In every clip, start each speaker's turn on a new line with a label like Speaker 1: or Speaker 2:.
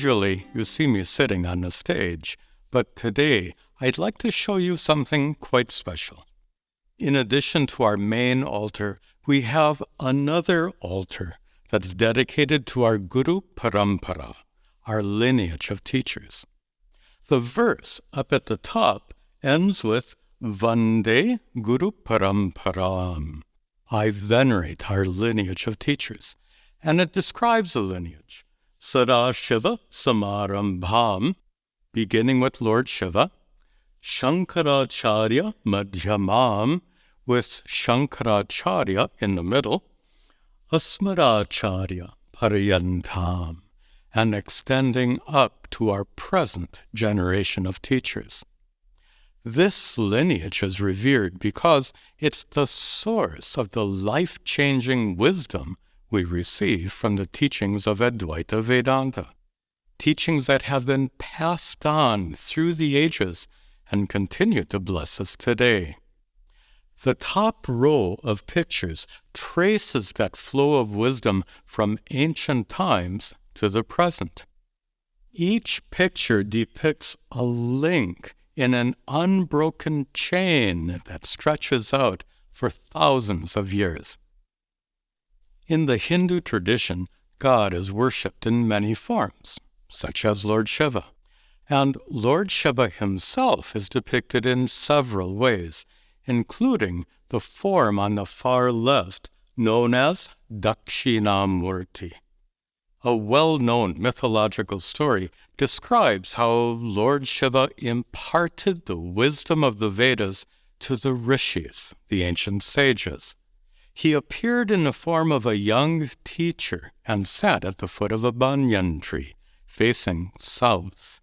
Speaker 1: Usually, you see me sitting on the stage, but today I'd like to show you something quite special. In addition to our main altar, we have another altar that's dedicated to our Guru Parampara, our lineage of teachers. The verse up at the top ends with Vande Guru Paramparam. I venerate our lineage of teachers, and it describes the lineage. Sadashiva, samarambham, beginning with Lord Shiva, Shankaracharya, madhyamam, with Shankaracharya in the middle, asmad, paryantam, and extending up to our present generation of teachers. This lineage is revered because it's the source of the life-changing wisdom we receive from the teachings of Advaita Vedanta, teachings that have been passed on through the ages and continue to bless us today. The top row of pictures traces that flow of wisdom from ancient times to the present. Each picture depicts a link in an unbroken chain that stretches out for thousands of years. In the Hindu tradition, God is worshipped in many forms, such as Lord Shiva, and Lord Shiva himself is depicted in several ways, including the form on the far left known as Dakshinamurti. A well-known mythological story describes how Lord Shiva imparted the wisdom of the Vedas to the rishis, the ancient sages. He appeared in the form of a young teacher and sat at the foot of a banyan tree, facing south.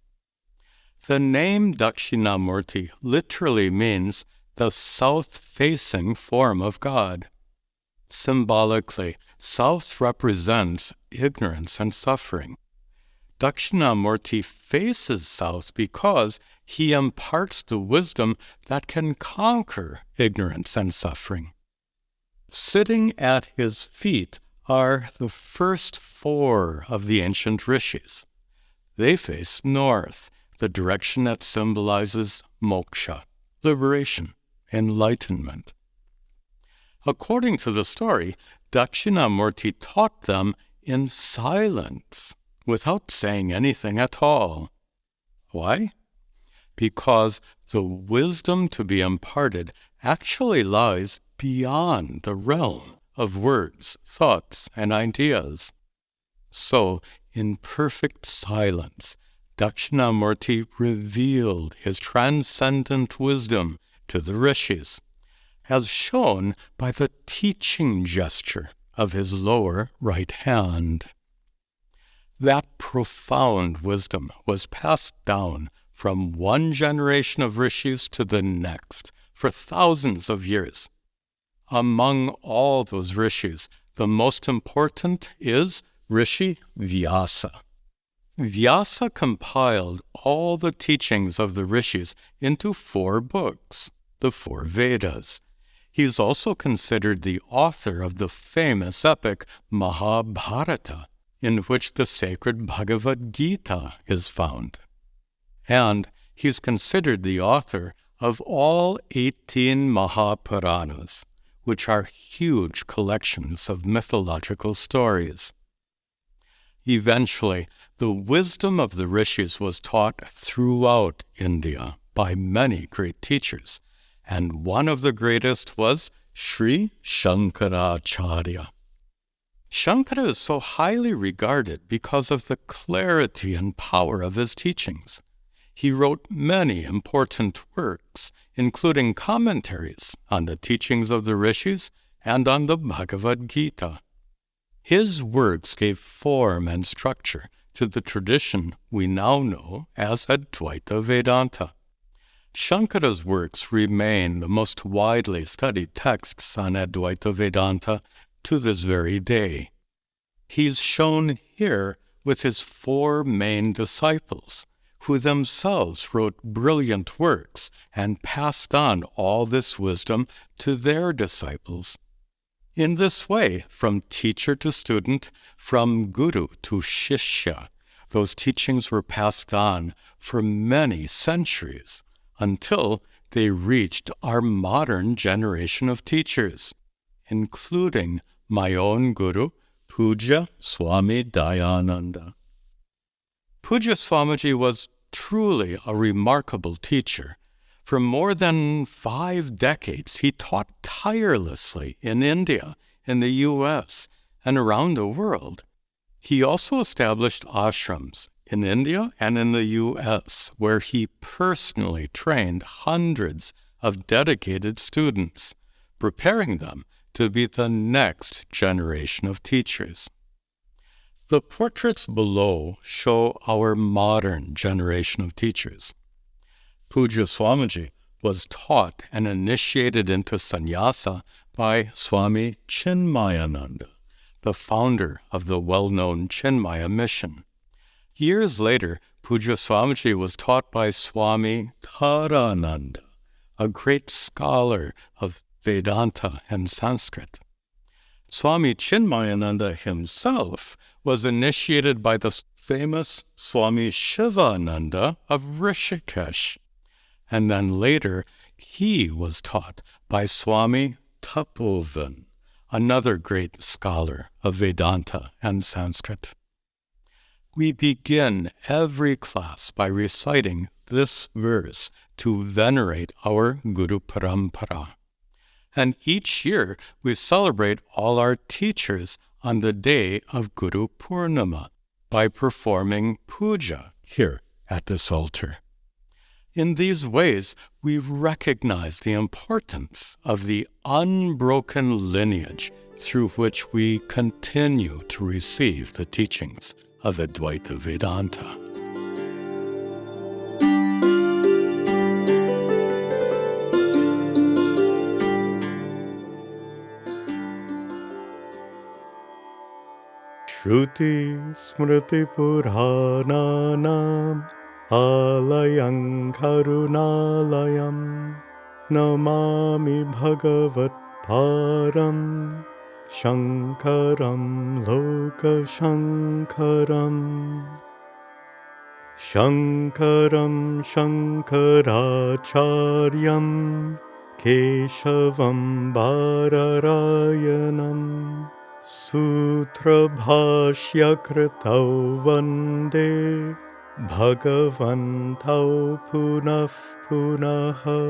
Speaker 1: The name Dakshinamurti literally means the south-facing form of God. Symbolically, south represents ignorance and suffering. Dakshinamurti faces south because he imparts the wisdom that can conquer ignorance and suffering. Sitting at his feet are the first four of the ancient rishis. They face north, the direction that symbolizes moksha, liberation, enlightenment. According to the story, Dakshinamurti taught them in silence, without saying anything at all. Why? Because the wisdom to be imparted actually lies beyond the realm of words, thoughts, and ideas. So, in perfect silence, Dakshinamurti revealed his transcendent wisdom to the rishis, as shown by the teaching gesture of his lower right hand. That profound wisdom was passed down from one generation of rishis to the next for thousands of years. Among all those rishis, the most important is Rishi Vyasa. Vyasa compiled all the teachings of the rishis into 4 books, the 4 Vedas. He is also considered the author of the famous epic Mahabharata, in which the sacred Bhagavad Gita is found. And he is considered the author of all 18 Maha Puranas, which are huge collections of mythological stories. Eventually, the wisdom of the rishis was taught throughout India by many great teachers, and one of the greatest was Sri Shankaracharya. Shankara is so highly regarded because of the clarity and power of his teachings. He wrote many important works, including commentaries on the teachings of the rishis and on the Bhagavad Gita. His works gave form and structure to the tradition we now know as Advaita Vedanta. Shankara's works remain the most widely studied texts on Advaita Vedanta to this very day. He's shown here with his 4 main disciples, who themselves wrote brilliant works and passed on all this wisdom to their disciples. In this way, from teacher to student, from guru to shishya, Those teachings were passed on for many centuries until they reached our modern generation of teachers, including my own guru, Puja Swami Dayananda. Puja Swamiji was truly a remarkable teacher. For more than 5 decades, he taught tirelessly in India, in the U.S., and around the world. He also established ashrams in India and in the U.S., where he personally trained hundreds of dedicated students, preparing them to be the next generation of teachers. The portraits below show our modern generation of teachers. Puja Swamiji was taught and initiated into sannyasa by Swami Chimayananda, the founder of the well-known Chinmaya mission. Years later, Puja Swamiji was taught by Swami Tarananda, a great scholar of Vedanta and Sanskrit. Swami Chinmayananda himself was initiated by the famous Swami Sivananda of Rishikesh, and then later he was taught by Swami Tapovan, another great scholar of Vedanta and Sanskrit. We begin every class by reciting this verse to venerate our Guru Parampara. And each year we celebrate all our teachers on the day of Guru Purnima by performing puja here at this altar. In these ways, we recognize the importance of the unbroken lineage through which we continue to receive the teachings of Advaita Vedanta. Shruti Smriti Purananam Alayam Karunalayam Namami Bhagavad Param Shankaram Loka Shankaram Shankaram Shankaracharyam Keshavam Bhararayanam Sutra Bhashya Kritau Vande Bhagavantau Punah Punaha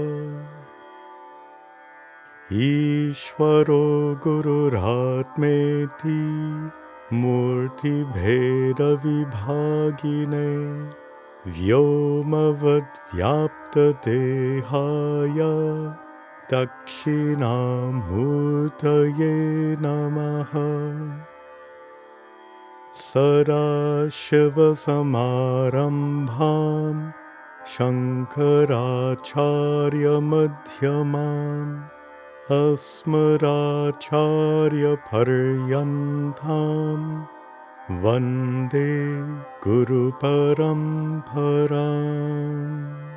Speaker 1: Ishvaro Gururatmeti Murti Bheda Vibhagine Vyomavad Vyapta Dehaya Dakshinamurtaye Namaha Sadashiva samarambham Shankaracharya madhyamam asmad paryantam vande paramparam.